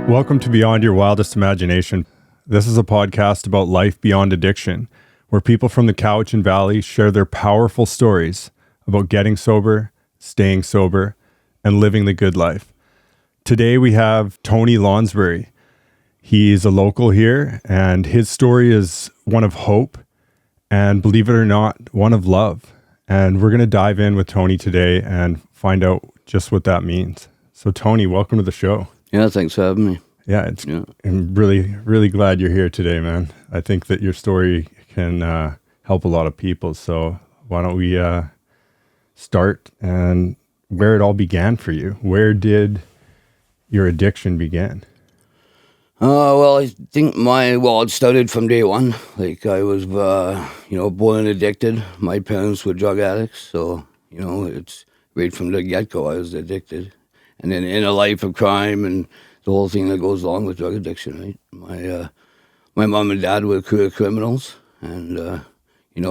Welcome to Beyond Your Wildest Imagination. This is a podcast about life beyond addiction, where people from the couch and valley share their powerful stories about getting sober, staying sober, and living the good life. Today we have Tony Lonsberry. He's a local here, and his story is one of hope and, believe it or not, one of love. And we're going to dive in with Tony today and find out just what that means. So Tony, welcome to the show. Yeah, thanks for having me. I'm really glad you're here today, man. I think that your story can help a lot of people. So why don't we start and where it all began for you? Where did your addiction begin? I think it started from day one. Like I was, born addicted. My parents were drug addicts. So, it's right from the get-go, I was addicted. And then in a life of crime and the whole thing that goes along with drug addiction, right? My mom and dad were career criminals. And,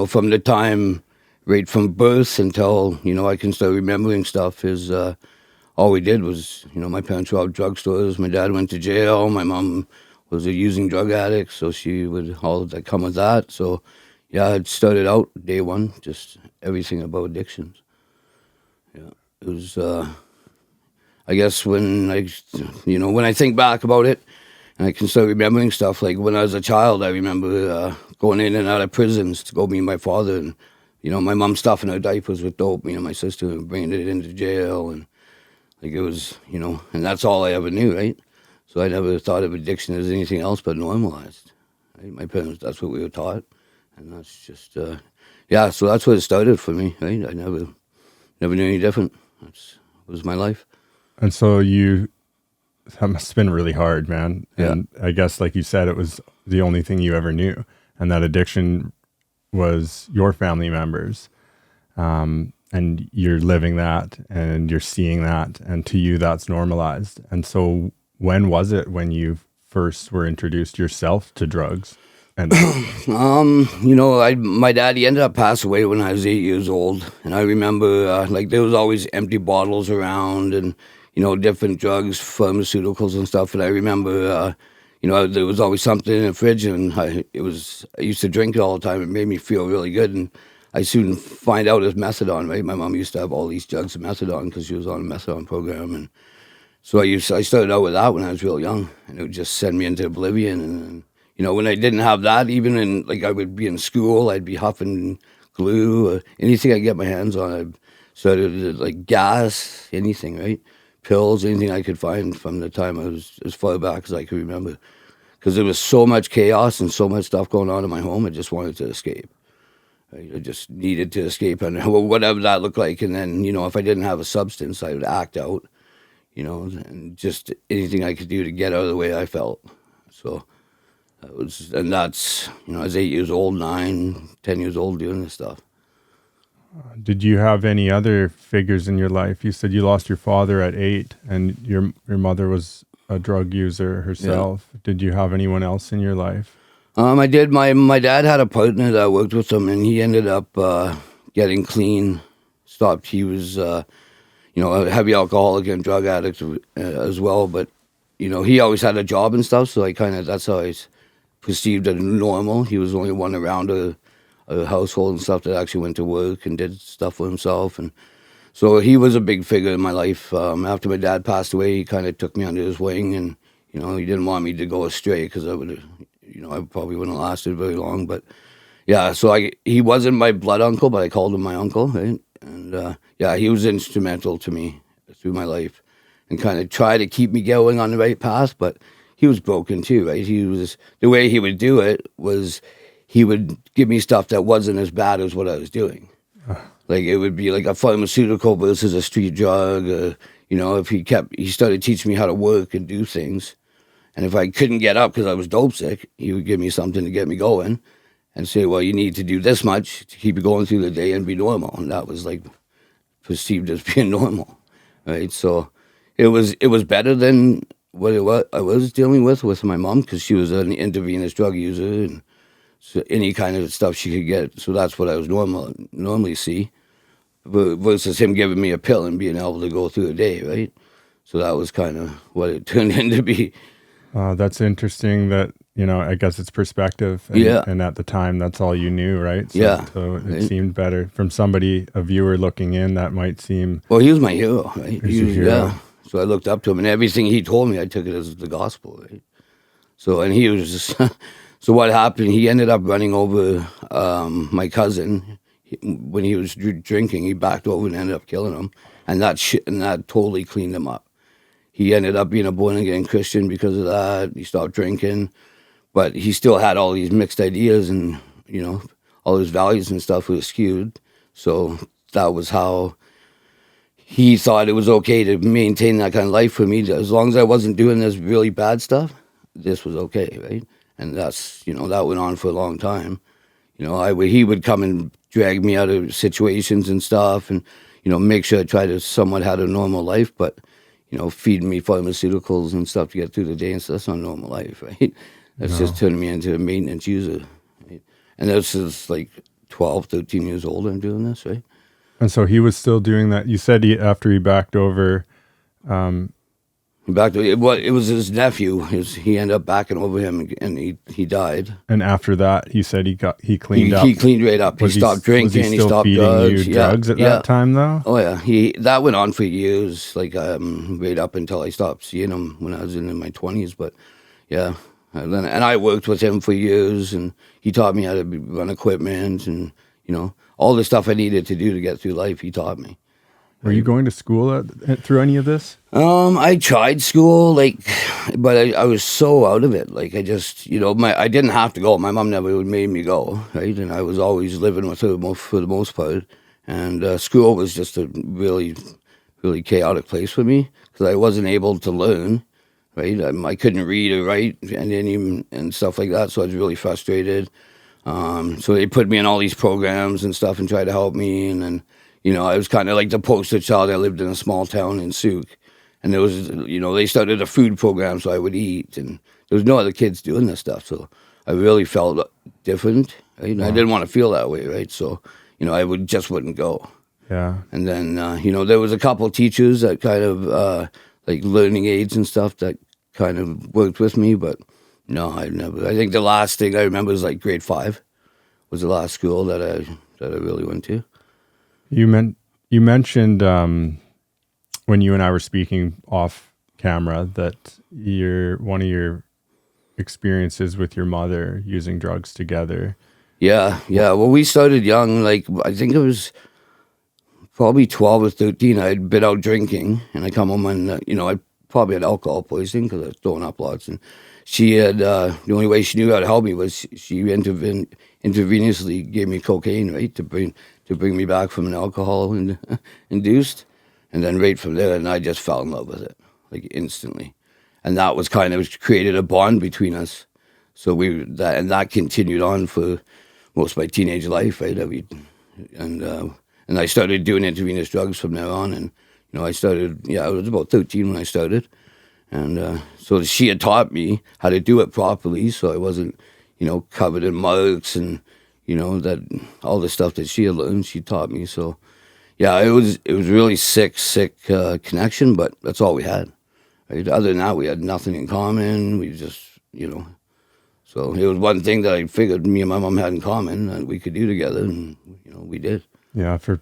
from the time, right from birth until, I can start remembering stuff is all we did was, my parents robbed drugstores. My dad went to jail. My mom was a using drug addict, so she would all that come with that. So, yeah, it started out day one, just everything about addictions. Yeah, it was... I guess when I think back about it, and I can start remembering stuff, like when I was a child, I remember going in and out of prisons to go meet my father, and, my mom stuffing her diapers with dope, my sister bringing it into jail, and, like, it was, and that's all I ever knew, right? So I never thought of addiction as anything else but normalized, right? My parents, that's what we were taught, and that's just, so that's where it started for me, right? I never knew any different. It was my life. And so that must have been really hard, man. And I guess, like you said, it was the only thing you ever knew. And that addiction was your family members. And you're living that and you're seeing that. And to you, that's normalized. And so when was it when you first were introduced yourself to drugs? And my dad, he ended up passing away when I was 8 years old. And I remember, there was always empty bottles around and, different drugs, pharmaceuticals and stuff. And I remember, there was always something in the fridge, and I used to drink it all the time. It made me feel really good. And I soon find out it's methadone, right? My mom used to have all these jugs of methadone because she was on a methadone program. And so I started out with that when I was real young, and it would just send me into oblivion. And when I didn't have that, even I would be in school, I'd be huffing glue or anything I could get my hands on. I started like gas, anything, right? Pills, anything I could find from the time I was as far back as I could remember. Because there was so much chaos and so much stuff going on in my home, I just wanted to escape. I just needed to escape, and whatever that looked like. And then, if I didn't have a substance, I would act out, and just anything I could do to get out of the way I felt. So that's, I was 8 years old, 9, 10 years old doing this stuff. Did you have any other figures in your life? You said you lost your father at 8, and your mother was a drug user herself. Yeah. Did you have anyone else in your life? I did. My dad had a partner that worked with him, and he ended up getting clean, stopped. He was, a heavy alcoholic and drug addict as well, but, he always had a job and stuff, so that's how I perceived as normal. He was the only one around a household and stuff that actually went to work and did stuff for himself. And so he was a big figure in my life. After my dad passed away, he kind of took me under his wing, and, he didn't want me to go astray because I would have, I probably wouldn't have lasted very long. But yeah, so he wasn't my blood uncle, but I called him my uncle, right? And he was instrumental to me through my life and kind of tried to keep me going on the right path, but he was broken too, right? The way he would do it was, he would give me stuff that wasn't as bad as what I was doing. Like it would be like a pharmaceutical versus a street drug. If he started teaching me how to work and do things. And if I couldn't get up because I was dope sick, he would give me something to get me going and say, well, you need to do this much to keep you going through the day and be normal. And that was like perceived as being normal, right? So it was better than what I was dealing with my mom, because she was an intravenous drug user and so any kind of stuff she could get. So that's what I was normally see, versus him giving me a pill and being able to go through a day, right? So that was kind of what it turned into be. That's interesting that, I guess it's perspective. Yeah. And at the time, that's all you knew, right? So, Yeah. so it Right. seemed better. From somebody, a viewer looking in, that might seem, Well, he was my hero, right? He's your hero. Yeah. So I looked up to him, and everything he told me, I took it as the gospel, right? So, and he was just, so what happened, he ended up running over my cousin. When he was drinking, he backed over and ended up killing him. And that totally cleaned him up. He ended up being a born-again Christian because of that. He stopped drinking. But he still had all these mixed ideas, and, all his values and stuff was skewed. So that was how he thought it was okay to maintain that kind of life for me. As long as I wasn't doing this really bad stuff, this was okay, right? And that's, that went on for a long time. He would come and drag me out of situations and stuff, and, make sure I tried to somewhat have a normal life, but, feeding me pharmaceuticals and stuff to get through the day, and so that's not normal life, right? That's just turning me into a maintenance user. Right? And this is like 12, 13 years old I'm doing this, right? and so he was still doing that. You said after he backed over, It was his nephew. He ended up backing over him, and he died. and after that, he said he cleaned up. He cleaned right up. Was he stopped drinking. Was he he still stopped feeding drugs. you drugs at that time, though? Oh yeah. That went on for years, like right up until I stopped seeing him when I was in my 20s. But yeah, and I worked with him for years, and he taught me how to run equipment, and all the stuff I needed to do to get through life. He taught me. Were you going to school through any of this? I tried school, but I was so out of it. Like, I just, I didn't have to go. My mom never made me go, right? And I was always living with her for the most part. And school was just a really, really chaotic place for me because I wasn't able to learn, right? I couldn't read or write and stuff like that, so I was really frustrated. So they put me in all these programs and stuff and tried to help me, and then, I was kind of like the poster child. I lived in a small town in Souk, and there was, they started a food program so I would eat, and there was no other kids doing this stuff. So I really felt different. Right? Wow. I didn't want to feel that way, right? So, I wouldn't go. Yeah. And then, there was a couple teachers that kind of, like learning aids and stuff that kind of worked with me, but no, I never. I think the last thing I remember was like grade 5 was the last school that I really went to. You mentioned when you and I were speaking off camera that one of your experiences with your mother using drugs together. Yeah. Well, we started young. Like, I think it was probably 12 or 13. I'd been out drinking, and I come home and I probably had alcohol poisoning because I was throwing up lots. And she had the only way she knew how to help me was she intravenously gave me cocaine, right, to bring me back from an alcohol induced, and then right from there, and I just fell in love with it, like, instantly, and that was kind of created a bond between us. So that continued on for most of my teenage life, right? And I started doing intravenous drugs from there on, and I started. I was about 13 when I started, and so she had taught me how to do it properly, so I wasn't, covered in marks and. That all the stuff that she had learned, she taught me. So, yeah, it was really sick connection, but that's all we had. Right? Other than that, we had nothing in common. We just, so it was one thing that I figured me and my mom had in common that we could do together, and we did. Yeah, for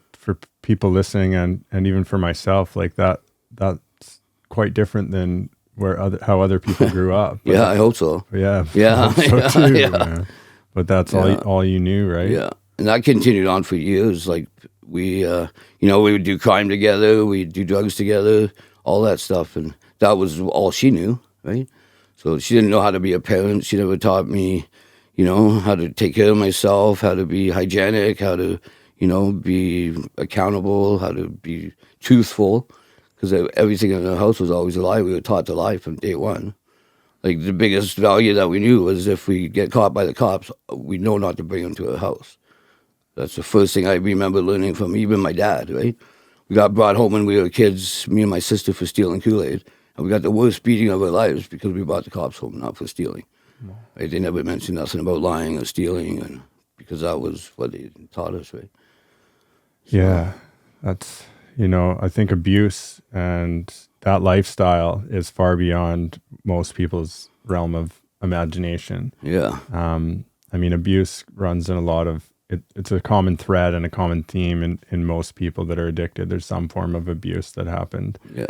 people listening, and even for myself, like that's quite different than how other people grew up. Yeah, I hope so. Yeah, yeah, I hope so too, yeah. Man. But that's all you knew, right? Yeah, and that continued on for years. Like, we would do crime together, we'd do drugs together, all that stuff, and that was all she knew, right? So she didn't know how to be a parent. She never taught me, how to take care of myself, how to be hygienic, how to, be accountable, how to be truthful, because everything in the house was always a lie. We were taught to lie from day one. Like, the biggest value that we knew was if we get caught by the cops, we know not to bring them to a house. That's the first thing I remember learning from even my dad, right? We got brought home when we were kids, me and my sister, for stealing Kool-Aid. And we got the worst beating of our lives because we brought the cops home, not for stealing. Right? They never mentioned nothing about lying or stealing, and because that was what they taught us, right? So, yeah, that's, I think abuse and that lifestyle is far beyond most people's realm of imagination. Yeah. I mean, abuse runs in a lot of it's a common thread and a common theme in most people that are addicted. There's some form of abuse that happened. Yeah.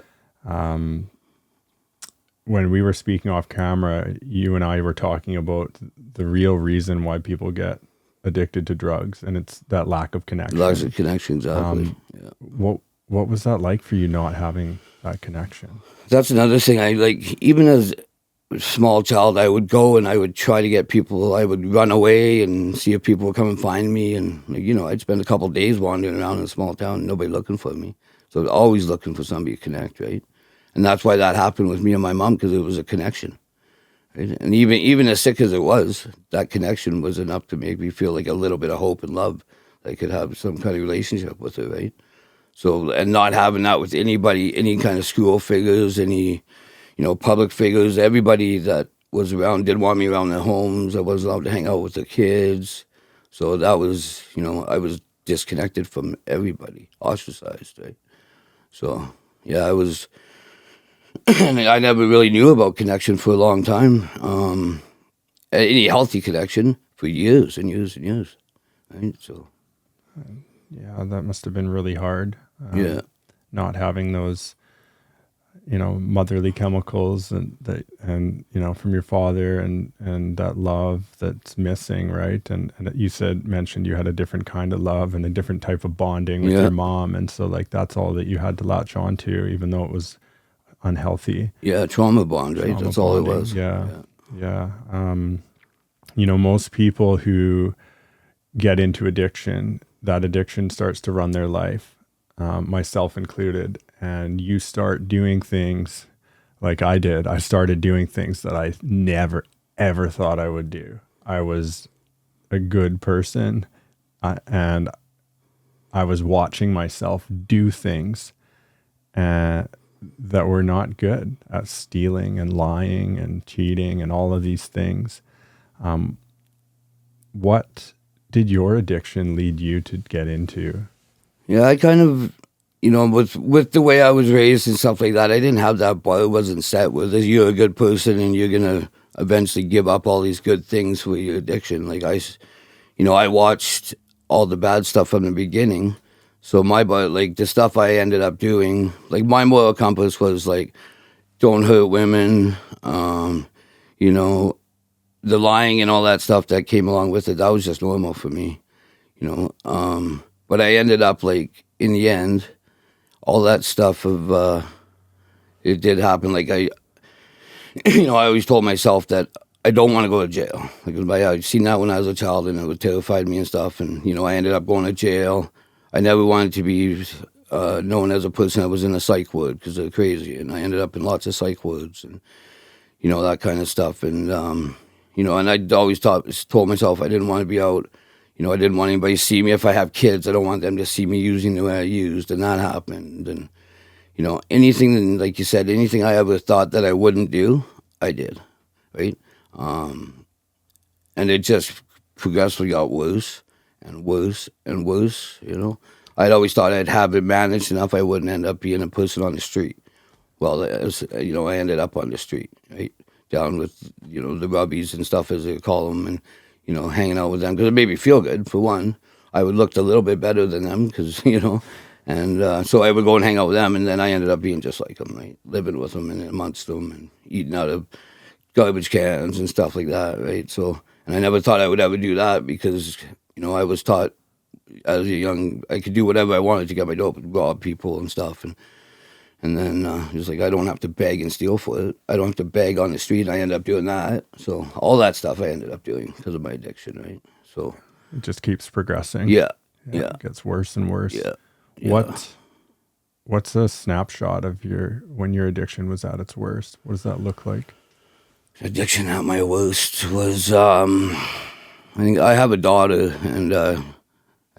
When we were speaking off camera, you and I were talking about the real reason why people get addicted to drugs, and it's that lack of connection. Lack of connection, exactly. Yeah. What was that like for you, not having that connection? That's another thing. I like, even as a small child, I would go and I would try to get people. I would run away and see if people would come and find me, and I'd spend a couple of days wandering around in a small town, nobody looking for me. So I was always looking for somebody to connect, right? And that's why that happened with me and my mom, because it was a connection. Right? And even as sick as it was, that connection was enough to make me feel like a little bit of hope and love that I could have some kind of relationship with her, right? So, and not having that with anybody, any kind of school figures, any, public figures, everybody that was around didn't want me around their homes. I wasn't allowed to hang out with the kids. So that was, I was disconnected from everybody, ostracized, right? So, yeah, I was... I never really knew about connection for a long time. Any healthy connection for years and years and years. Right? So, yeah, that must have been really hard. Yeah. Not having those, motherly chemicals and from your father and that love that's missing, right? And you mentioned you had a different kind of love and a different type of bonding with your mom, and so like that's all that you had to latch on to, even though it was unhealthy. Yeah, trauma bond, right? That's all bonding. it was. Yeah. Most people who get into addiction, that addiction starts to run their life, myself included. And you start doing things like I did. I started doing things that I never, ever thought I would do. I was a good person, and I was watching myself do things that were not good, at stealing and lying and cheating and all of these things. What did your addiction lead you to get into? Yeah, I kind of, with the way I was raised and stuff like that, I didn't have that bar. It wasn't set with you're a good person and you're going to eventually give up all these good things for your addiction. Like I watched all the bad stuff from the beginning. So the stuff I ended up doing, like my moral compass was like, don't hurt women, the lying and all that stuff that came along with it, that was just normal for me, But I ended up like, in the end, all that stuff it did happen. Like I always told myself that I don't want to go to jail. Like I'd seen that when I was a child and it terrified me and stuff. And, I ended up going to jail. I never wanted to be known as a person that was in a psych ward because they're crazy. And I ended up in lots of psych wards and, that kind of stuff. And, and I'd always told myself I didn't want to be out. I didn't want anybody to see me. If I have kids, I don't want them to see me using the way I used. And that happened. And, anything, like you said, anything I ever thought that I wouldn't do, I did. Right? And it just progressively got worse and worse and worse, I'd always thought I'd have it managed enough I wouldn't end up being a person on the street. Well, I ended up on the street, right? Down with, the rubbies and stuff, as they call them, and, hanging out with them. Because it made me feel good, for one. I would look a little bit better than them, because, and so I would go and hang out with them, and then I ended up being just like them, right? Living with them and amongst them and eating out of garbage cans and stuff like that, right? So, and I never thought I would ever do that because, I was taught as a young, I could do whatever I wanted to get my dope, rob people and stuff. And then it was like, I don't have to beg and steal for it. I don't have to beg on the street. And I ended up doing that. So all that stuff I ended up doing because of my addiction, right? So it just keeps progressing. Yeah. It gets worse and worse. Yeah. What's a snapshot of when your addiction was at its worst? What does that look like? Addiction at my worst was, I think I have a daughter, and I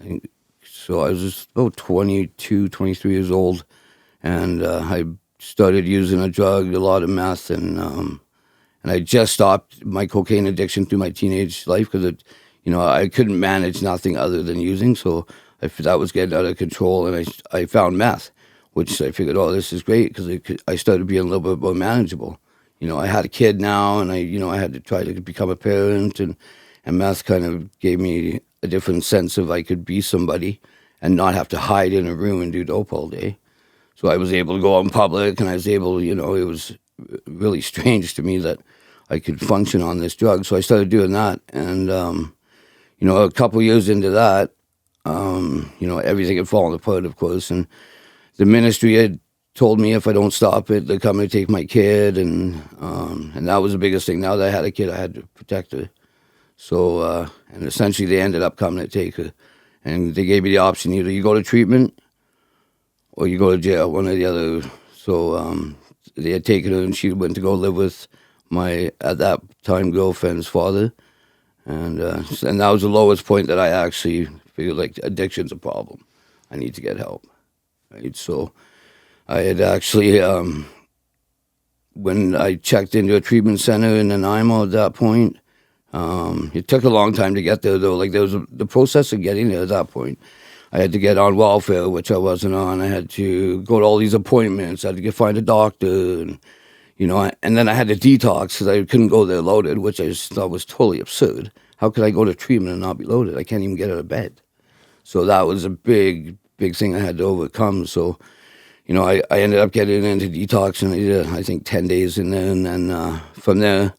think, so I was just about 22, 23 years old, and I started using a drug, a lot of meth, and I just stopped my cocaine addiction through my teenage life because I couldn't manage nothing other than using, so that was getting out of control, and I found meth, which I figured, oh, this is great, because I started being a little bit more manageable. I had a kid now, and I had to try to become a parent, and meth kind of gave me a different sense of I could be somebody and not have to hide in a room and do dope all day. So I was able to go out in public, and I was able, it was really strange to me that I could function on this drug. So I started doing that, and a couple years into that, everything had fallen apart, of course, and the ministry had told me if I don't stop it, they're coming to take my kid, and that was the biggest thing. Now that I had a kid, I had to protect her. So, and essentially they ended up coming to take her, and they gave me the option, either you go to treatment or you go to jail, one or the other. So they had taken her, and she went to go live with my, at that time, girlfriend's father, and that was the lowest point that I actually feel like addiction's a problem. I need to get help, right? So I had actually, when I checked into a treatment center in Nanaimo at that point, it took a long time to get there, though. Like, there was the process of getting there at that point. I had to get on welfare, which I wasn't on. I had to go to all these appointments. I had to find a doctor, and then I had to detox because I couldn't go there loaded, which I just thought was totally absurd. How could I go to treatment and not be loaded? I can't even get out of bed. So that was a big thing I had to overcome. So, I ended up getting into detox, and I did, I think, 10 days in there. And then from there,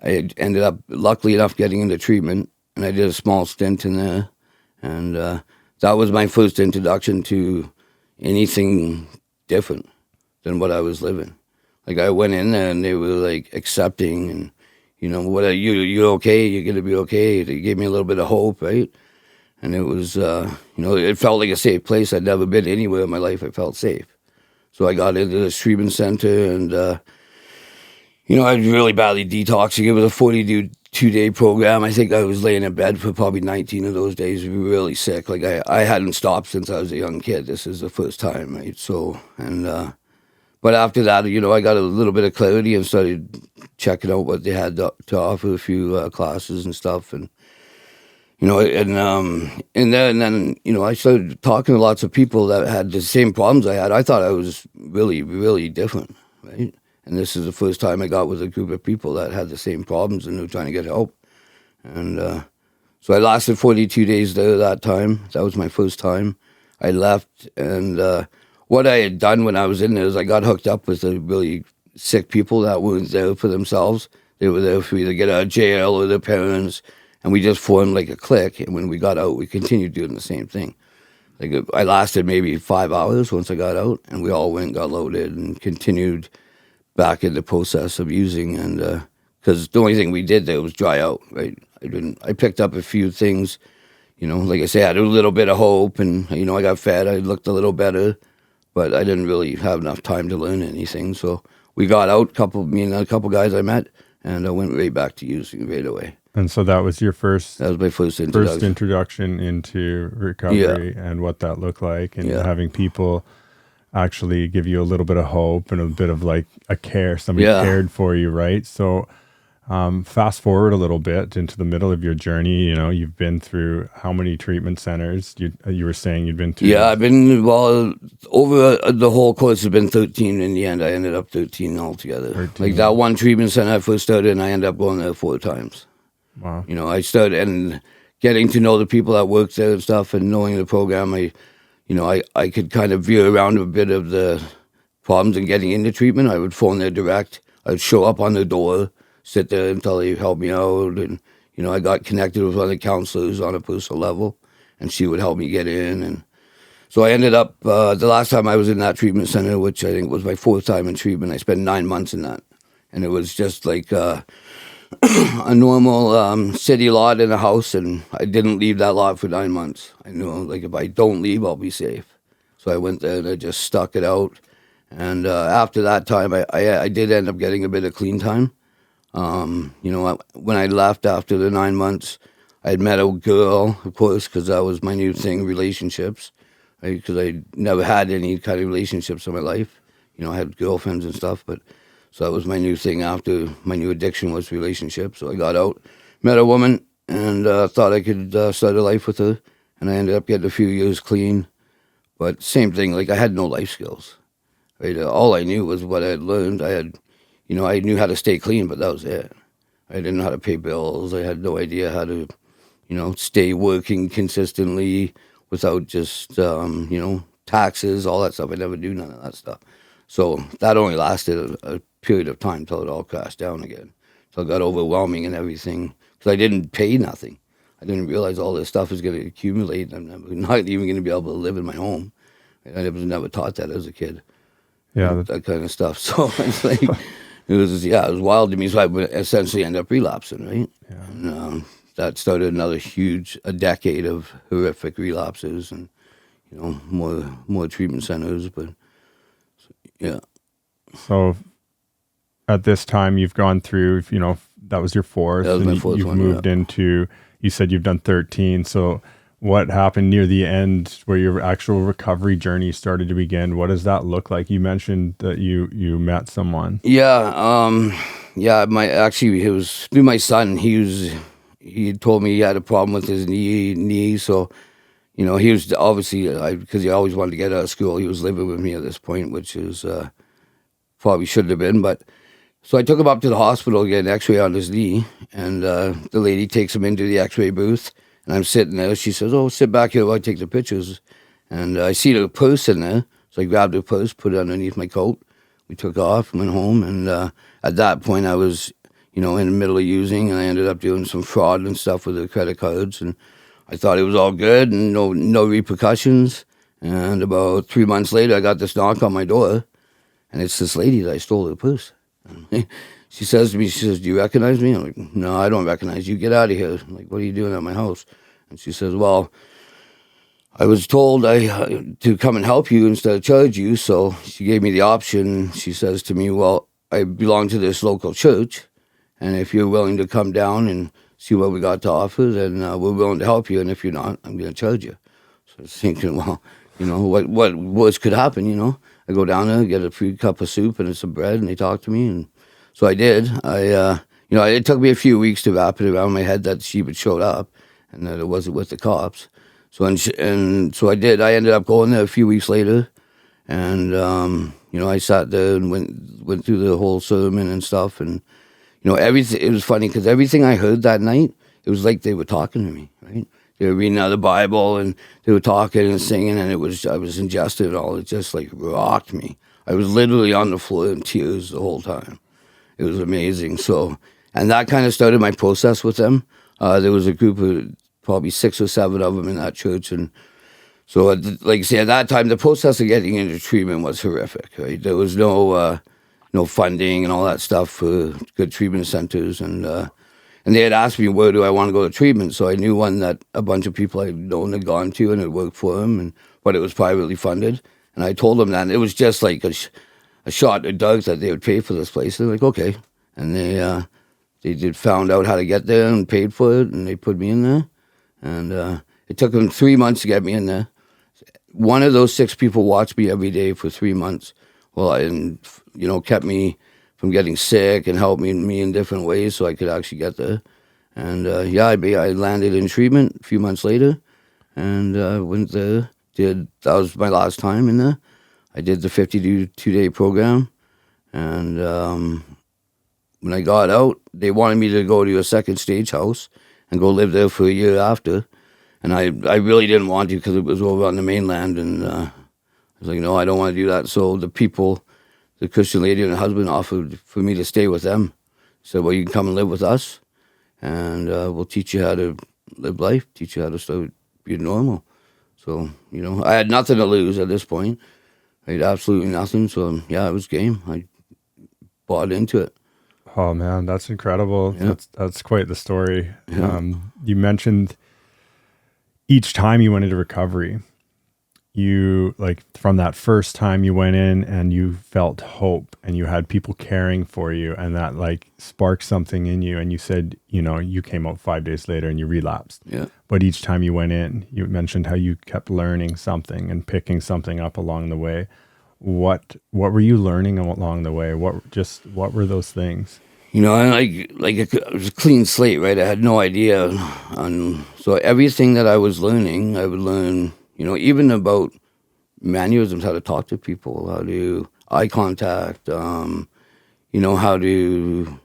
I ended up, luckily enough, getting into treatment. And I did a small stint in there. And that was my first introduction to anything different than what I was living. Like, I went in there, and they were, like, accepting, and, what are you okay? You're going to be okay. They gave me a little bit of hope, right? And it was, it felt like a safe place. I'd never been anywhere in my life I felt safe. So I got into this treatment center, and, I was really badly detoxing. It was a 42-day program. I think I was laying in bed for probably 19 of those days, really sick. Like, I hadn't stopped since I was a young kid. This is the first time, right? So, and, but after that, I got a little bit of clarity and started checking out what they had to offer, a few classes and stuff, and, and then, I started talking to lots of people that had the same problems I had. I thought I was really, really different, right? And this is the first time I got with a group of people that had the same problems and were trying to get help. And so I lasted 42 days there that time. That was my first time. I left, and what I had done when I was in there is I got hooked up with the really sick people that weren't there for themselves. They were there for either get out of jail or their parents. And we just formed like a clique, and when we got out, we continued doing the same thing. Like, I lasted maybe 5 hours once I got out, and we all went and got loaded and continued back in the process of using. And because the only thing we did there was dry out, right? I picked up a few things, like I said, I had a little bit of hope, and I got fed, I looked a little better, but I didn't really have enough time to learn anything. So we got out, me and a couple guys I met, and I went right back to using right away. And so that was your first. That was my first introduction into recovery, and what that looked like, and having people actually give you a little bit of hope and a bit of like a care. Somebody cared for you, right? So fast forward a little bit into the middle of your journey. You've been through how many treatment centers? You were saying you'd been through. Yeah, I've been, over the whole course, has been 13 in the end. I ended up 13 altogether. 13. Like, that one treatment center I first started, and I ended up going there 4 times. Wow. I started, and getting to know the people that worked there and stuff, and knowing the program, I could kind of veer around a bit of the problems in getting into treatment. I would phone there direct. I'd show up on the door, sit there until they helped me out, and I got connected with other counselors on a personal level, and she would help me get in. And so I ended up, the last time I was in that treatment center, which I think was my 4th time in treatment, I spent 9 months in that, and it was just like a normal city lot in a house, and I didn't leave that lot for 9 months. I knew, like, if I don't leave, I'll be safe. So I went there, and I just stuck it out. And after that time, I did end up getting a bit of clean time. When I left after the 9 months, I had met a girl, of course, because that was my new thing, relationships, right? Because I never had any kind of relationships in my life. I had girlfriends and stuff, but so that was my new thing after my new addiction was relationships. So I got out, met a woman, and thought I could start a life with her. And I ended up getting a few years clean. But same thing, like, I had no life skills. Right? All I knew was what I had learned. I had, I knew how to stay clean, but that was it. I didn't know how to pay bills. I had no idea how to, stay working consistently without just, taxes, all that stuff. I never do none of that stuff. So that only lasted a period of time till it all crashed down again. So it got overwhelming and everything because I didn't pay nothing. I didn't realize all this stuff was going to accumulate and I'm not even going to be able to live in my home. I was never taught that as a kid. Yeah. That kind of stuff. So it's like, it was wild to me. So I would essentially end up relapsing, right? Yeah. And that started a decade of horrific relapses and, more treatment centers. But yeah. So at this time you've gone through, that was your fourth. That was my and fourth you've one, moved into, you said you've done 13. So what happened near the end where your actual recovery journey started to begin? What does that look like? You mentioned that you met someone. Yeah. It was through my son. He told me he had a problem with his knee. So, he was obviously, because he always wanted to get out of school, he was living with me at this point, which is probably shouldn't have been. But so I took him up to the hospital to get an x-ray on his knee. And the lady takes him into the x-ray booth. And I'm sitting there. She says, "Oh, sit back here while I take the pictures." And I see the purse in there. So I grabbed the purse, put it underneath my coat. We took off and went home. And at that point, I was, in the middle of using. And I ended up doing some fraud and stuff with the credit cards. And I thought it was all good and no repercussions. And about 3 months later, I got this knock on my door. And it's this lady that I stole her purse. She says to me, "Do you recognize me?" I'm like, "No, I don't recognize you. Get out of here." I'm like, "What are you doing at my house?" And she says, "Well, I was told to come and help you instead of charge you." So she gave me the option. She says to me, "Well, I belong to this local church. And if you're willing to come down and see what we got to offer, then we're willing to help you. And if you're not, I'm going to charge you." So I was thinking, well, what worse could happen, I go down there, get a free cup of soup and some bread, and they talk to me. And so I did. It took me a few weeks to wrap it around my head that she had showed up and that it wasn't with the cops. So so I did. I ended up going there a few weeks later. And, I sat there and went through the whole sermon and stuff. And, everything, it was funny because everything I heard that night, it was like they were talking to me, right? They were reading out of the Bible and they were talking and singing, and I was ingested it all. It just like rocked me. I was literally on the floor in tears the whole time. It was amazing. So, and that kind of started my process with them. There was a group of probably 6 or 7 of them in that church, and so, like I say, at that time, the process of getting into treatment was horrific. Right? There was no funding and all that stuff for good treatment centers, and they had asked me, where do I want to go to treatment? So I knew one that a bunch of people I'd known had gone to and it worked for them, but it was privately funded. And I told them that, and it was just like a shot in the dark that they would pay for this place. They're like, okay. And they found out how to get there and paid for it, and they put me in there. And it took them 3 months to get me in there. One of those 6 people watched me every day for 3 months. Kept me from getting sick and helped me in different ways so I could actually get there. And I landed in treatment a few months later, and went there. That was my last time in there. I did the 52-day program, and when I got out, they wanted me to go to a second stage house and go live there for a year after. And I really didn't want to because it was over on the mainland, and I was like, no, I don't want to do that. So the Christian lady and her husband offered for me to stay with them. Said, well, you can come and live with us, and we'll teach you how to live life, teach you how to start being normal. So, I had nothing to lose at this point. I had absolutely nothing. So, it was game. I bought into it. Oh, man, that's incredible. Yeah. That's quite the story. Yeah. You mentioned each time you went into recovery, you, like, from that first time you went in and you felt hope and you had people caring for you, and that like sparked something in you, and you said, you came out 5 days later and you relapsed. Yeah. But each time you went in, you mentioned how you kept learning something and picking something up along the way. What were you learning along the way? What were those things? It was a clean slate, right? I had no idea. So everything that I was learning, I would learn, even about mannerisms, how to talk to people, how to eye contact, how to,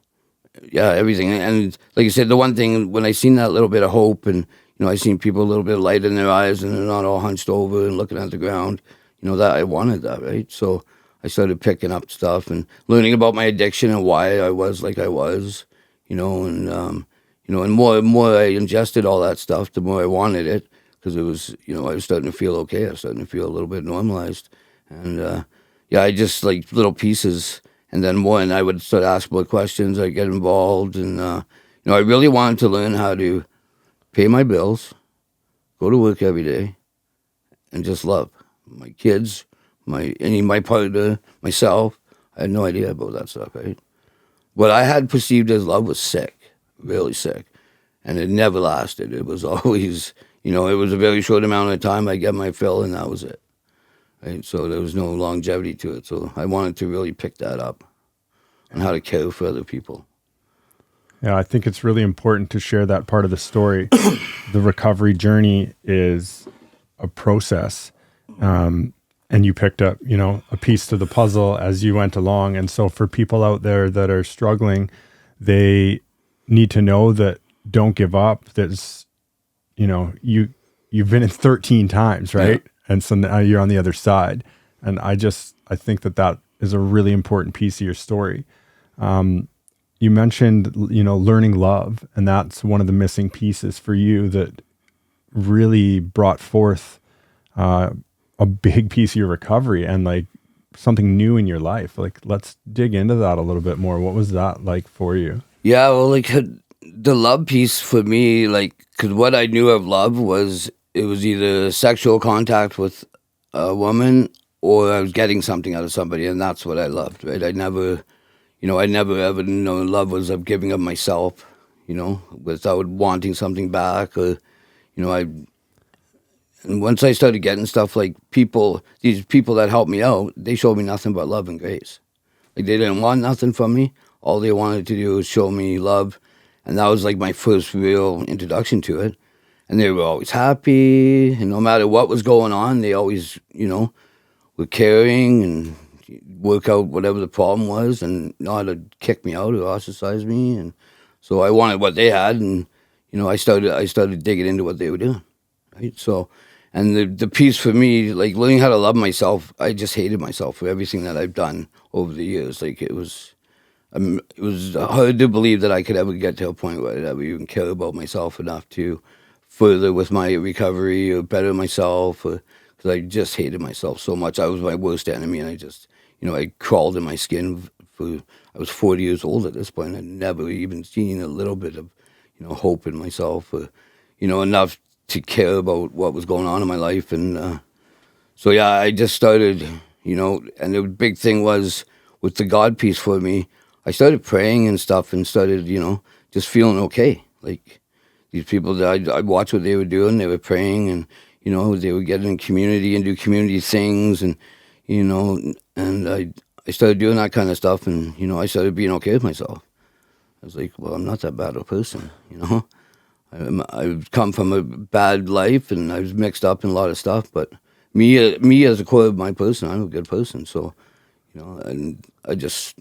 everything. And like I said, the one thing, when I seen that little bit of hope and, I seen people a little bit of light in their eyes and they're not all hunched over and looking at the ground, that I wanted that, right? So I started picking up stuff and learning about my addiction and why I was like I was, and more I ingested all that stuff, the more I wanted it, because it was, I was starting to feel okay. I was starting to feel a little bit normalized. And, I just like little pieces. And then when I would start asking more questions, I'd get involved. And, I really wanted to learn how to pay my bills, go to work every day, and just love my kids, my partner, myself. I had no idea about that stuff, right? What I had perceived as love was sick, really sick. And it never lasted. It was always, it was a very short amount of time. I get my fill and that was it. Right? So there was no longevity to it. So I wanted to really pick that up and how to care for other people. Yeah, I think it's really important to share that part of the story. The recovery journey is a process. And you picked up, a piece to the puzzle as you went along. And so for people out there that are struggling, they need to know that don't give up. That's, you've been in 13 times, right? Yeah. And so now you're on the other side. And I think that is a really important piece of your story. You mentioned, learning love, and that's one of the missing pieces for you that really brought forth a big piece of your recovery and like something new in your life. Like, let's dig into that a little bit more. What was that like for you? Yeah, well, like the love piece for me, like, because what I knew of love was it was either sexual contact with a woman or I was getting something out of somebody, and that's what I loved, right? I never ever known love was of giving of myself, without wanting something back, or, and once I started getting stuff like these people that helped me out, they showed me nothing but love and grace. Like, they didn't want nothing from me. All they wanted to do was show me love. And that was like my first real introduction to it. And they were always happy. And no matter what was going on, they always, were caring and work out whatever the problem was and not to kick me out or ostracize me. And so I wanted what they had. And, I started digging into what they were doing. Right? So, and the piece for me, like learning how to love myself, I just hated myself for everything that I've done over the years. Like, it was hard to believe that I could ever get to a point where I'd ever even care about myself enough to further with my recovery or better myself, because I just hated myself so much. I was my worst enemy, and I just, I crawled in my skin I was 40 years old at this point. I'd never even seen a little bit of, hope in myself, or, enough to care about what was going on in my life. And so, yeah, I just started, and the big thing was with the God piece for me, I started praying and stuff and started, just feeling okay. Like, these people that I watched what they were doing, they were praying and, they would get in community and do community things and, and I started doing that kind of stuff and, I started being okay with myself. I was like, well, I'm not that bad of a person, I've come from a bad life and I was mixed up in a lot of stuff, but me as a core of my person, I'm a good person. So, and I just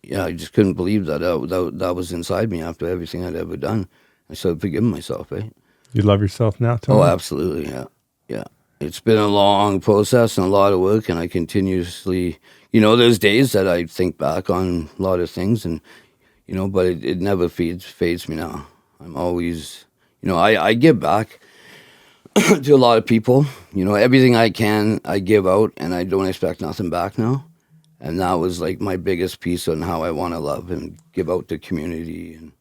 couldn't believe that was inside me after everything I'd ever done. I started forgiving myself, right? You love yourself now, Tony? Oh, absolutely, yeah. Yeah. It's been a long process and a lot of work, and I continuously, there's days that I think back on a lot of things, and, but it never fades me now. I'm always, I give back to a lot of people. Everything I can, I give out, and I don't expect nothing back now. And that was like my biggest piece on how I want to love and give out to community. And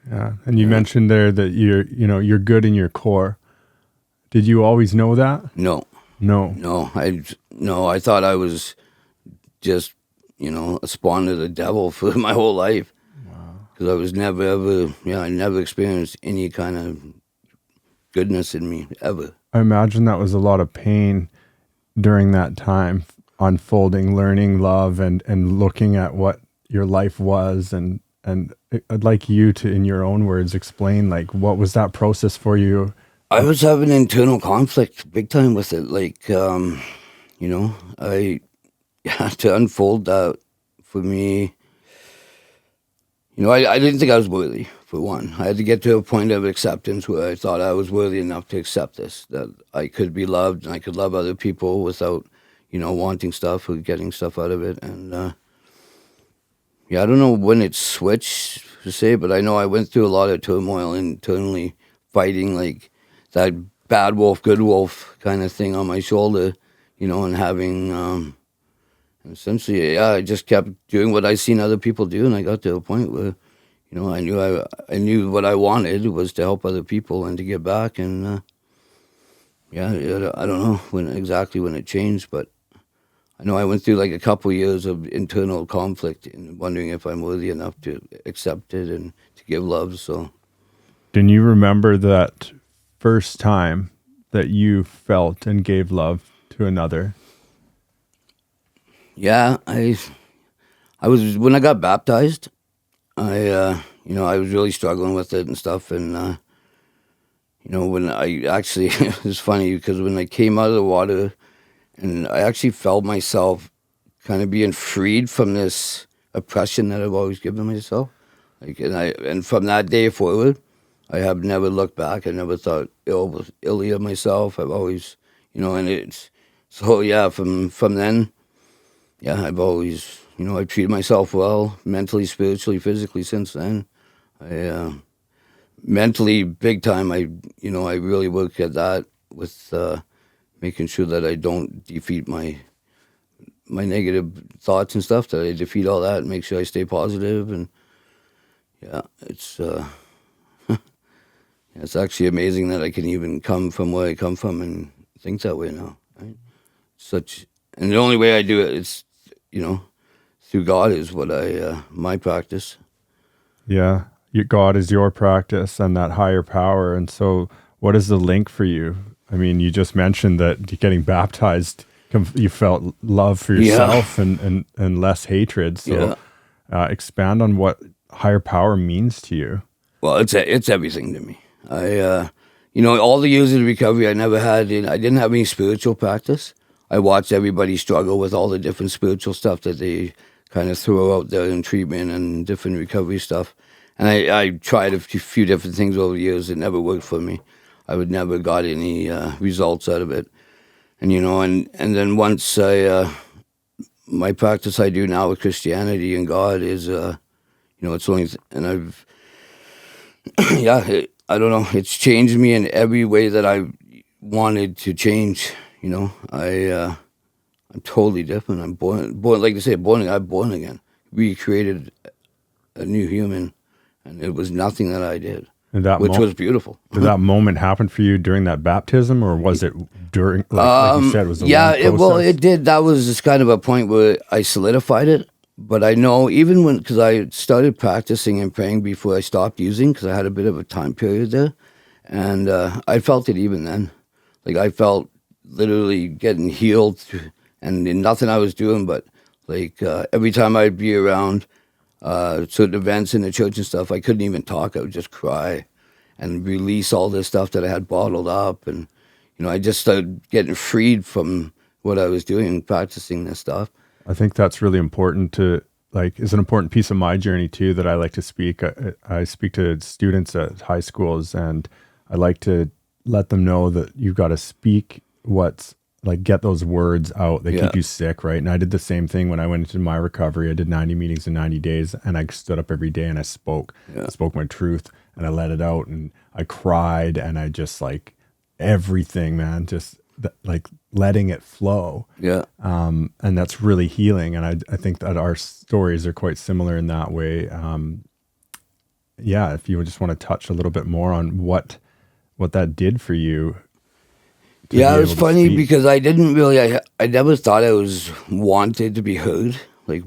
yeah, and you mentioned there that you're good in your core. Did you always know that? No. I thought I was just, a spawn of the devil for my whole life. Because I was never ever, I never experienced any kind of goodness in me ever. I imagine that was a lot of pain during that time, unfolding, learning love and looking at what your life was. And I'd like you to, in your own words, explain, like, what was that process for you? I was having internal conflict big time with it. Like, I had to unfold that for me. I didn't think I was worthy, for one. I had to get to a point of acceptance where I thought I was worthy enough to accept this, that I could be loved and I could love other people without, wanting stuff or getting stuff out of it. And, I don't know when it switched, to say, but I know I went through a lot of turmoil internally, fighting like that bad wolf, good wolf kind of thing on my shoulder, and having... essentially, I just kept doing what I seen other people do, and I got to a point where, I knew what I wanted was to help other people and to give back, and I don't know when it changed, but I know I went through like a couple years of internal conflict and wondering if I'm worthy enough to accept it and to give love. So, can you remember that first time that you felt and gave love to another? Yeah, I was, when I got baptized, I was really struggling with it and stuff. And, when I actually, it's funny because when I came out of the water and I actually felt myself kind of being freed from this oppression that I've always given myself. And from that day forward, I have never looked back. I never thought illy of myself. I've always, from then, I've always, I've treated myself well, mentally, spiritually, physically since then. Mentally, big time, I really work at that with making sure that I don't defeat my negative thoughts and stuff, that I defeat all that and make sure I stay positive. And, it's it's actually amazing that I can even come from where I come from and think that way now, right? And the only way I do it is, through God is what my practice. Yeah, God is your practice and that higher power. And so what is the link for you? I mean, you just mentioned that getting baptized, you felt love for yourself and less hatred. So expand on what higher power means to you. Well, it's everything to me. All the years of recovery, I didn't have any spiritual practice. I watched everybody struggle with all the different spiritual stuff that they kind of throw out there in treatment and different recovery stuff. And I tried a few different things over the years. It never worked for me. I would never got any results out of it. And, and then once my practice I do now with Christianity and God is, it's only, and I've, I don't know, it's changed me in every way that I wanted to change. I'm totally different. I'm born like they say, I'm born again. Recreated a new human, and it was nothing that I did, which was beautiful. Did that moment happen for you during that baptism, or was it during, like you said, was it a long process? It did. That was just kind of a point where I solidified it. But I know even because I started practicing and praying before I stopped using, because I had a bit of a time period there, and I felt it even then. Like I felt literally getting healed, and nothing I was doing, but like every time I'd be around certain events in the church and stuff, I couldn't even talk. I would just cry and release all this stuff that I had bottled up, and I just started getting freed from what I was doing and practicing this stuff. I think that's really important is an important piece of my journey too, that I like to speak. I speak to students at high schools, and I like to let them know that you've got to speak get those words out. They keep you sick, right? And I did the same thing when I went into my recovery. I did 90 meetings in 90 days, and I stood up every day and I spoke. I spoke my truth, and I let it out, and I cried, and I just everything, man, just letting it flow. And that's really healing. And I think that our stories are quite similar in that way. If you just want to touch a little bit more on what that did for you. Yeah, it was funny because I didn't really, I never thought I was wanted to be heard. Like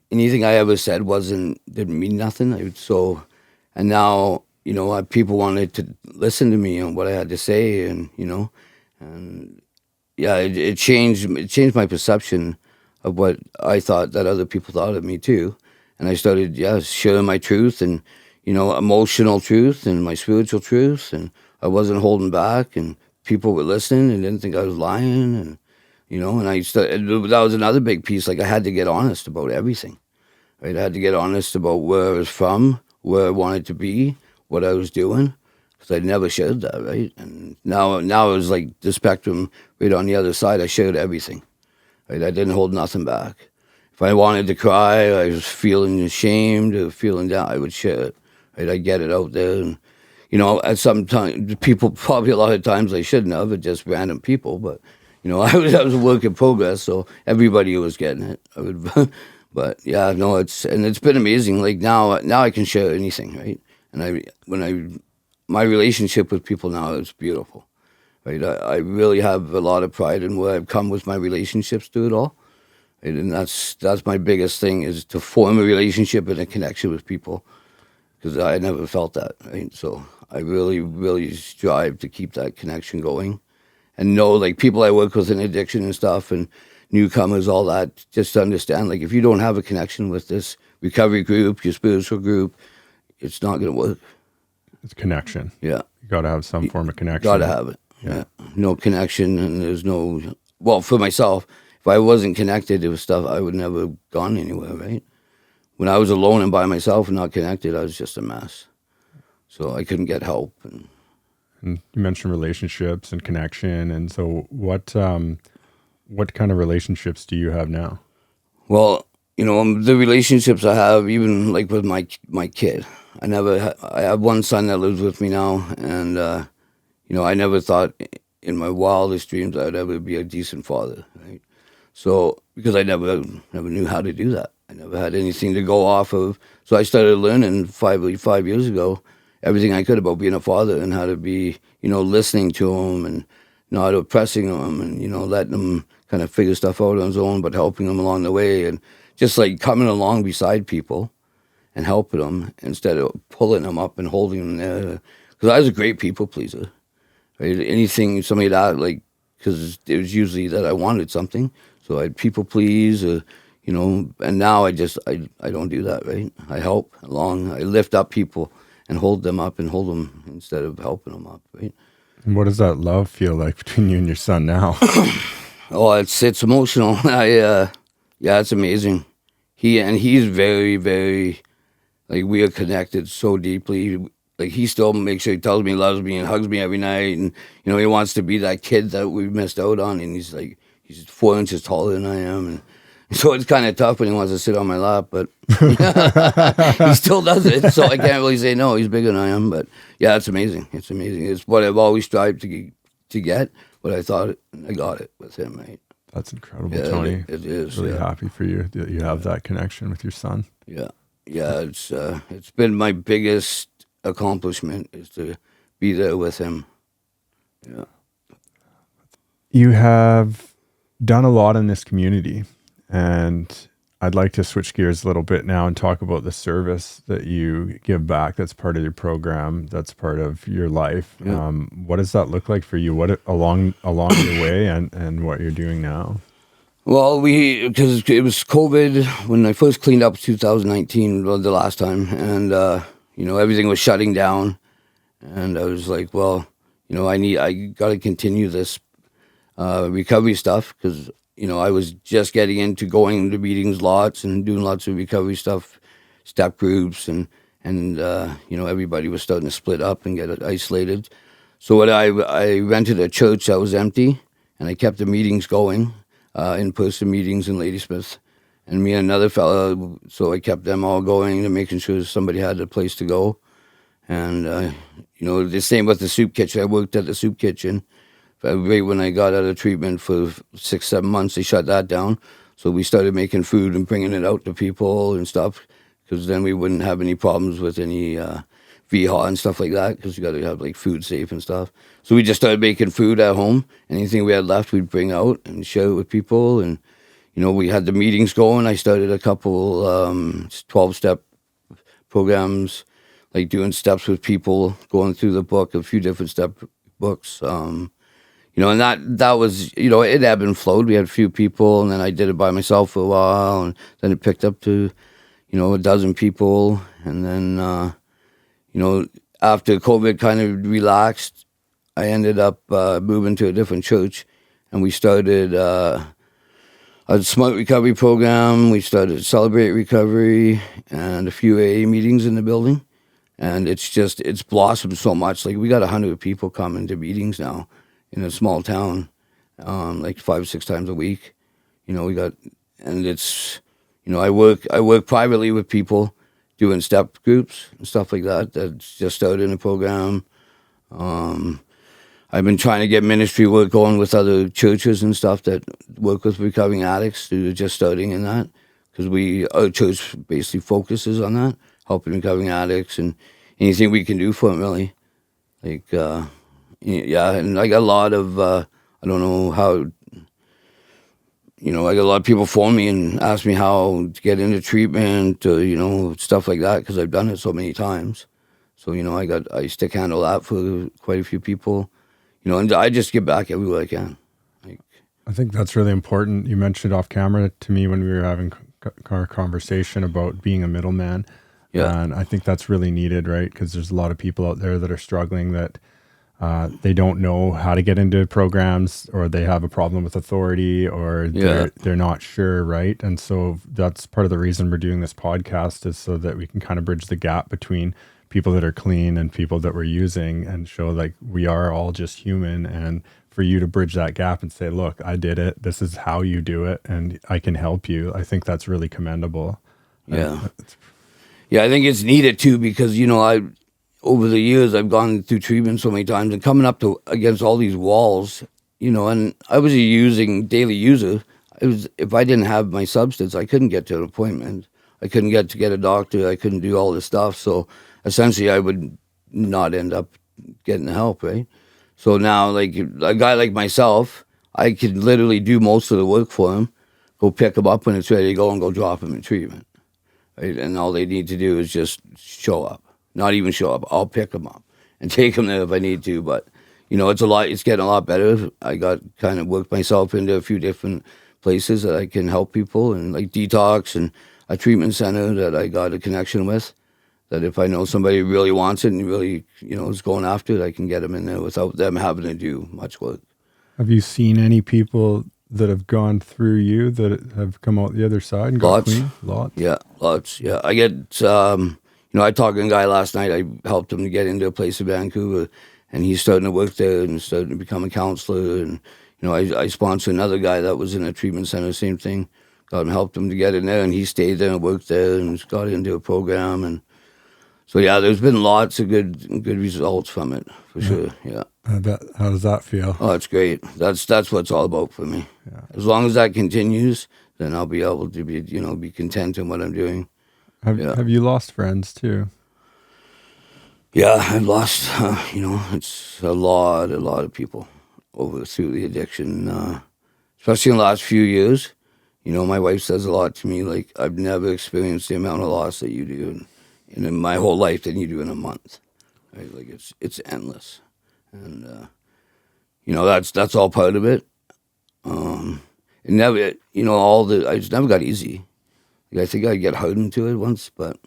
anything I ever said didn't mean nothing. And now, people wanted to listen to me and what I had to say, and, it changed my perception of what I thought that other people thought of me too. And I started, sharing my truth and, emotional truth and my spiritual truth, and I wasn't holding back, and people were listening and didn't think I was lying, and and that was another big piece. Like I had to get honest about everything. Right? I had to get honest about where I was from, where I wanted to be, what I was doing, because I never shared that, right? And now it was like the spectrum right on the other side. I shared everything, right? I didn't hold nothing back. If I wanted to cry, I was feeling ashamed or feeling down, I would share it, right? I'd get it out there. And, at some time, people, probably a lot of times I shouldn't have, it just random people, but, I was a work in progress, so everybody was getting it. I would, but yeah, no, it's been amazing. Like now I can share anything, right? And my relationship with people now is beautiful, right? I really have a lot of pride in where I've come with my relationships through it all, right? And that's my biggest thing, is to form a relationship and a connection with people, because I never felt that, right? So I really, really strive to keep that connection going, and know, like, people I work with in addiction and stuff, and newcomers, all that, just to understand, like, if you don't have a connection with this recovery group, your spiritual group, it's not going to work. It's connection. Yeah. You got to have some form of connection. Got to have it. Yeah. No connection, and there's no, well, for myself, if I wasn't connected to stuff, I would never have gone anywhere, right? When I was alone and by myself and not connected, I was just a mess. So I couldn't get help. And you mentioned relationships and connection, and so what kind of relationships do you have now? Well, the relationships I have, even like with my kid, I have one son that lives with me now, and I never thought in my wildest dreams I'd ever be a decent father, right? So, because I never knew how to do that. I never had anything to go off of. So I started learning 5 years ago everything I could about being a father, and how to be, listening to him and not oppressing him, and, letting him kind of figure stuff out on his own, but helping him along the way, and just like coming along beside people and helping them instead of pulling them up and holding them there. Because I was a great people pleaser, right? Anything somebody that, like, because it was usually that I wanted something, so I'd people please, and now I don't do that, right? I help along, I lift up people and hold them up and hold them instead of helping them up, right? And what does that love feel like between you and your son now? Oh, it's emotional. Yeah, it's amazing. He's very, very, like, we are connected so deeply. Like, he still makes sure he tells me he loves me and hugs me every night, and he wants to be that kid that we missed out on. And he's 4 inches taller than I am, and so it's kind of tough when he wants to sit on my lap, but he still does it. So I can't really say no. He's bigger than I am, but yeah, it's amazing. It's amazing. It's what I've always strived to get. But I thought I got it with him, right? That's incredible, Tony. It is. Really happy for you that you have that connection with your son. Yeah. It's been my biggest accomplishment, is to be there with him. Yeah. You have done a lot in this community, and I'd like to switch gears a little bit now and talk about the service that you give back. That's part of your program. That's part of your life. Yeah. What does that look like for you? What along your way, and what you're doing now? Well, because it was COVID when I first cleaned up 2019, the last time, and everything was shutting down, and I was like, well, I got to continue this recovery stuff, because I was just getting into going to meetings lots and doing lots of recovery stuff, step groups, and everybody was starting to split up and get isolated. So I rented a church that was empty, and I kept the meetings going, in-person meetings in Ladysmith, and me and another fella, so I kept them all going and making sure somebody had a place to go. And, the same with the soup kitchen. I worked at the soup kitchen. Right when I got out of treatment for 6-7 months, they shut that down. So we started making food and bringing it out to people and stuff, because then we wouldn't have any problems with any VHA and stuff like that, because you got to have, like, food safe and stuff. So we just started making food at home. Anything we had left, we'd bring out and share it with people. And, we had the meetings going. I started a couple 12-step programs, like doing steps with people, going through the book, a few different step books. And that was, it ebbed and flowed. We had a few people, and then I did it by myself for a while, and then it picked up to, a dozen people. And then, after COVID kind of relaxed, I ended up moving to a different church, and we started a a Smart Recovery program. We started Celebrate Recovery and a few AA meetings in the building. And it's blossomed so much. Like, we got 100 people coming to meetings now in a small town, like 5 or 6 times a week. And it's, I work privately with people doing step groups and stuff like that. That's just started in the program. I've been trying to get ministry work going with other churches and stuff that work with recovering addicts. They're just starting in that because our church basically focuses on that, helping recovering addicts and anything we can do for them, really. Like, and I got a lot of, I don't know how, I got a lot of people phone me and ask me how to get into treatment or, stuff like that because I've done it so many times. So, I stick handle that for quite a few people. And I just give back everywhere I can. I think that's really important. You mentioned off camera to me when we were having our conversation about being a middleman. Yeah. And I think that's really needed, right? Because there's a lot of people out there that are struggling that they don't know how to get into programs, or they have a problem with authority, or they're not sure, right? And so that's part of the reason we're doing this podcast, is so that we can kind of bridge the gap between people that are clean and people that we're using, and show like we are all just human. And for you to bridge that gap and say, look, I did it, this is how you do it, and I can help you. I think that's really commendable. Yeah. I think it's needed too, because, over the years, I've gone through treatment so many times and coming up against all these walls, and I was a daily user. If I didn't have my substance, I couldn't get to an appointment. I couldn't get a doctor. I couldn't do all this stuff. So essentially, I would not end up getting help, right? So now, like a guy like myself, I could literally do most of the work for him, go pick him up when it's ready to go, and go drop him in treatment, right? And all they need to do is just show up. Not even show up. I'll pick them up and take them there if I need to. But, it's getting a lot better. I got kind of worked myself into a few different places that I can help people, and like detox and a treatment center that I got a connection with, that if I know somebody really wants it and really, is going after it, I can get them in there without them having to do much work. Have you seen any people that have gone through you that have come out the other side and got clean? Lots. Yeah, lots. Yeah, I get... I talked to a guy last night. I helped him to get into a place in Vancouver, and he's starting to work there and starting to become a counselor. And, I sponsored another guy that was in a treatment center, same thing. Got him, helped him to get in there, and he stayed there and worked there and got into a program. And so, there's been lots of good results from it, for sure, yeah. I bet. How does that feel? Oh, it's great. That's what it's all about for me. Yeah. As long as that continues, then I'll be able to be content in what I'm doing. Have you lost friends too? Yeah, I've lost, it's a lot of people through the addiction, especially in the last few years. My wife says a lot to me, like, I've never experienced the amount of loss that you do in my whole life than you do in a month. Right? Like, it's endless. And, that's all part of it. It never, it's never got easy. I think I get hardened to it once, but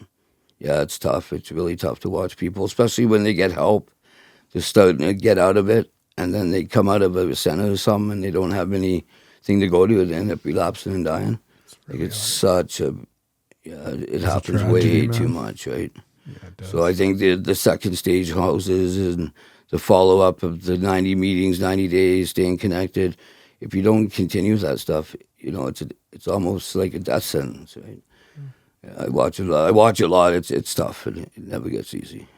yeah, it's tough. It's really tough to watch people, especially when they get help to start to get out of it, and then they come out of a center or something and they don't have anything to go to, and they end up relapsing and dying. It's such a, it happens way too much, right? Yeah, it does. So I think the second stage houses and the follow-up of the 90 meetings, 90 days, staying connected, if you don't continue with that stuff, it's almost like a death sentence, right? Yeah, I watch it a lot. It's tough, and it never gets easy.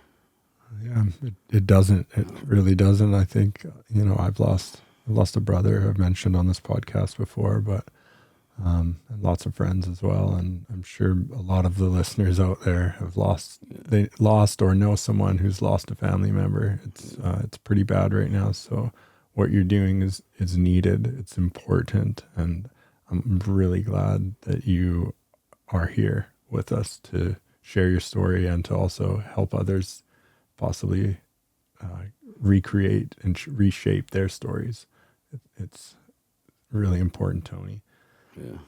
Yeah, it doesn't. It really doesn't. I think I've lost a brother I've mentioned on this podcast before, but and lots of friends as well. And I'm sure a lot of the listeners out there have lost or know someone who's lost a family member. It's pretty bad right now. So what you're doing is needed. It's important, and I'm really glad that you are here with us to share your story and to also help others possibly recreate and reshape their stories. It's really important, Tony. Yeah.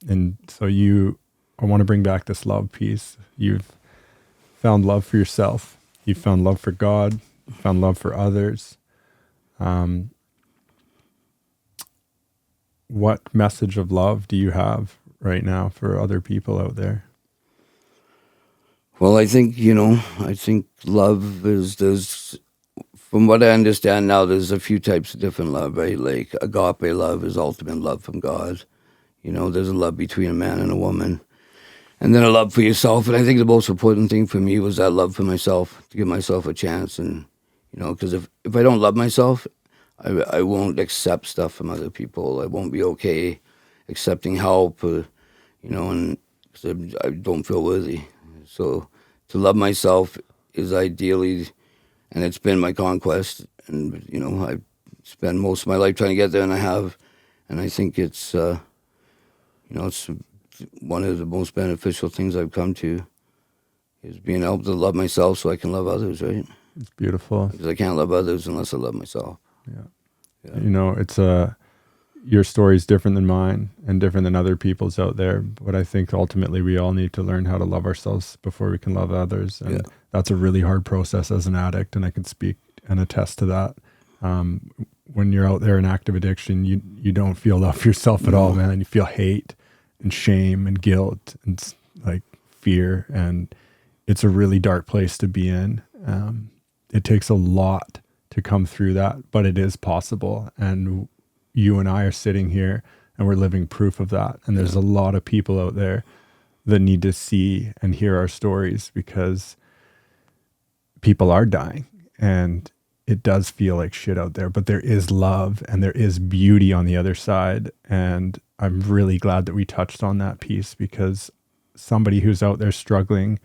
And so I want to bring back this love piece. You've found love for yourself. You've found love for God. You found love for others. what message of love do you have right now for other people out there? Well, I think, love there's, from what I understand now, there's a few types of different love, right? Like agape love is ultimate love from God. There's a love between a man and a woman. And then a love for yourself. And I think the most important thing for me was that love for myself, to give myself a chance. And, because if I don't love myself, I won't accept stuff from other people. I won't be okay accepting help, and cause I don't feel worthy. So to love myself is ideally, and it's been my conquest. And, I spend most of my life trying to get there, and I have. And I think it's, it's one of the most beneficial things I've come to is being able to love myself so I can love others, right? It's beautiful. Because I can't love others unless I love myself. Yeah. It's your story is different than mine and different than other people's out there. But I think ultimately we all need to learn how to love ourselves before we can love others. And that's a really hard process as an addict. And I can speak and attest to that. When you're out there in active addiction, you don't feel love for yourself at all, man. You feel hate and shame and guilt and like fear. And it's a really dark place to be in. It takes a lot to come through that, but it is possible. And you and I are sitting here and we're living proof of that. And there's a lot of people out there that need to see and hear our stories because people are dying and it does feel like shit out there, but there is love and there is beauty on the other side. And I'm really glad that we touched on that piece because somebody who's out there struggling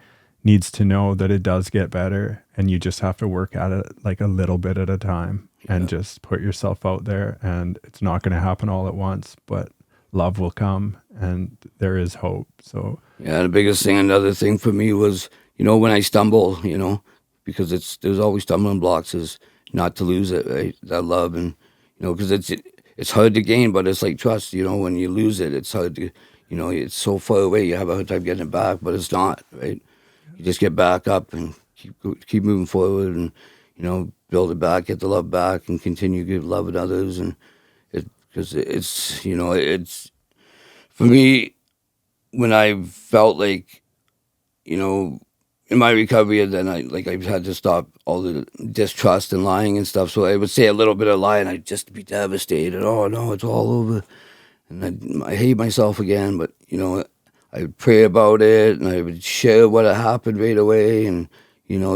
needs to know that it does get better and you just have to work at it like a little bit at a time and just put yourself out there, and it's not going to happen all at once, but love will come and there is hope. So the biggest thing, another thing for me was, when I stumble, because there's always stumbling blocks, is not to lose it, right? That love. And, because it's hard to gain, but it's like trust, when you lose it, it's hard to, it's so far away, you have a hard time getting it back, but it's not, right? You just get back up and keep moving forward and, build it back, get the love back and continue to give love to others. And because it's, for me, when I felt like, in my recovery, and then I had to stop all the distrust and lying and stuff. So I would say a little bit of lie and I'd just be devastated. Oh no, it's all over. And I hate myself again, but I would pray about it and I would share what had happened right away and,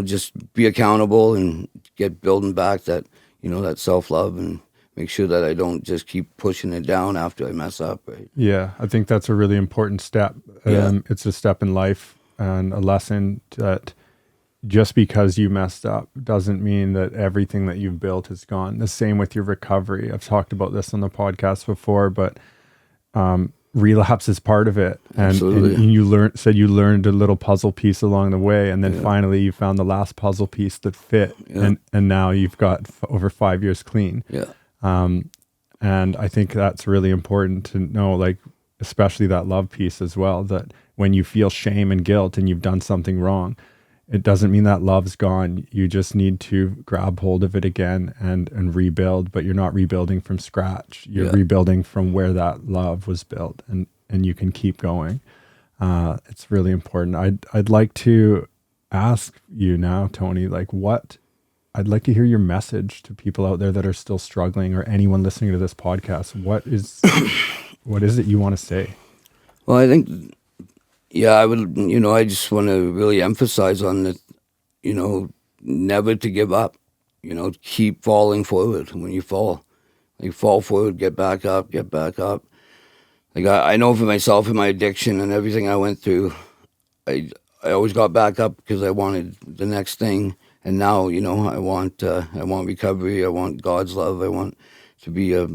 just be accountable and get building back that, that self-love and make sure that I don't just keep pushing it down after I mess up, right? Yeah, I think that's a really important step. It's a step in life and a lesson that just because you messed up doesn't mean that everything that you've built is gone. The same with your recovery. I've talked about this on the podcast before, but relapse is part of it. And you learned a little puzzle piece along the way. And then finally you found the last puzzle piece that fit. Yeah. And now you've got over 5 years clean. Yeah. And I think that's really important to know, like, especially that love piece as well, that when you feel shame and guilt and you've done something wrong, it doesn't mean that love's gone. You just need to grab hold of it again and rebuild, but you're not rebuilding from scratch. You're rebuilding from where that love was built, and you can keep going. It's really important. I'd like to ask you now, Tony, like I'd like to hear your message to people out there that are still struggling, or anyone listening to this podcast. What is it you want to say? Well, I think, I would, I just want to really emphasize on that, never to give up, keep falling forward when you fall. Like, fall forward, get back up. Like, I know for myself and my addiction and everything I went through, I always got back up because I wanted the next thing. And now, I want recovery. I want God's love. I want to be a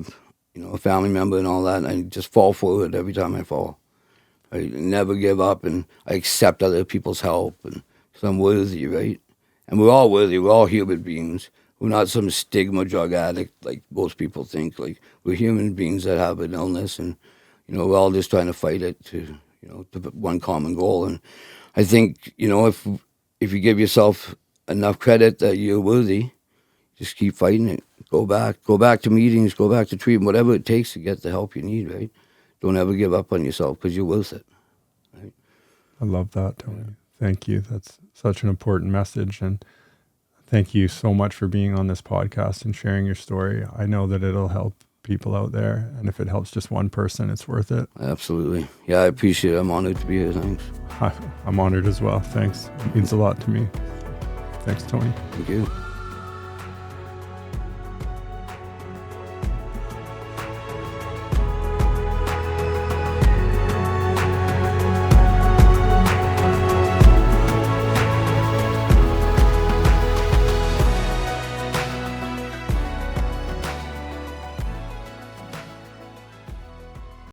family member and all that. And I just fall forward every time I fall. I never give up, and I accept other people's help, and because I'm worthy, right? And we're all worthy. We're all human beings. We're not some stigma drug addict like most people think. Like, we're human beings that have an illness, and we're all just trying to fight it to one common goal. And I think if you give yourself enough credit that you're worthy, just keep fighting it. Go back to meetings, go back to treatment, whatever it takes to get the help you need, right? Don't ever give up on yourself because you're worth it. Right? I love that, Tony. Thank you. That's such an important message. And thank you so much for being on this podcast and sharing your story. I know that it'll help people out there. And if it helps just one person, it's worth it. Absolutely. Yeah, I appreciate it. I'm honored to be here. Thanks. I'm honored as well. Thanks. It means a lot to me. Thanks, Tony. Thank you.